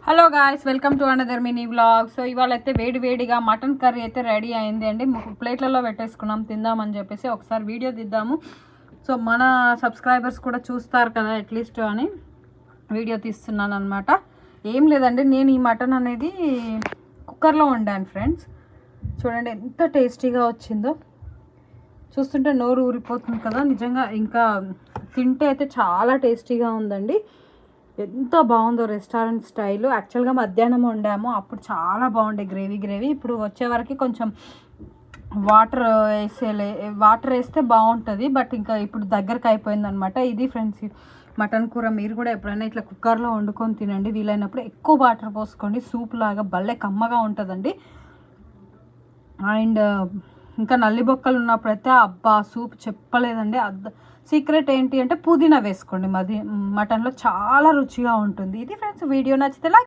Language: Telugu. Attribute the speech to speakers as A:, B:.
A: Hello guys, welcome to another mini vlog. So ఇవాళ అయితే వేడిగా మటన్ కర్రీ అయితే రెడీ అయింది అండి. ప్లేట్లలో పెట్టేసుకున్నాం తిందామని చెప్పేసి ఒకసారి వీడియో తీద్దాము. సో మన సబ్స్క్రైబర్స్ కూడా చూస్తారు కదా అట్లీస్ట్ అని వీడియో తీస్తున్నాను అనమాట. ఏం లేదండి, నేను ఈ మటన్ అనేది కుక్కర్లో వండాను ఫ్రెండ్స్. చూడండి ఎంత టేస్టీగా వచ్చిందో, చూస్తుంటే నోరు ఊరిపోతుంది కదా నిజంగా. ఇంకా తింటే అయితే చాలా టేస్టీగా ఉందండి. ఎంత బాగుందో రెస్టారెంట్ స్టైల్. యాక్చువల్గా మధ్యాహ్నం వండాము, అప్పుడు చాలా బాగుండే గ్రేవీ. ఇప్పుడు వచ్చేవరకు కొంచెం వాటర్ వేస్తే బాగుంటుంది, బట్ ఇంకా ఇప్పుడు దగ్గరకు అయిపోయింది అనమాట. ఇది ఫ్రెండ్స్ మటన్ కూర. మీరు కూడా ఎప్పుడైనా ఇట్లా కుక్కర్లో వండుకొని తినండి, వీలైనప్పుడు ఎక్కువ వాటర్ పోసుకోండి. సూప్ లాగా భలే కమ్మగా ఉంటుందండి. అండ్ ఇంకా నల్లి బొక్కలు ఉన్నప్పుడైతే అబ్బా సూప్ చెప్పలేదండి. సీక్రెట్ ఏంటి అంటే పుదీనా వేసుకోండి, మటన్లో చాలా రుచిగా ఉంటుంది. ఇది ఫ్రెండ్స్, వీడియో నచ్చితే లైక్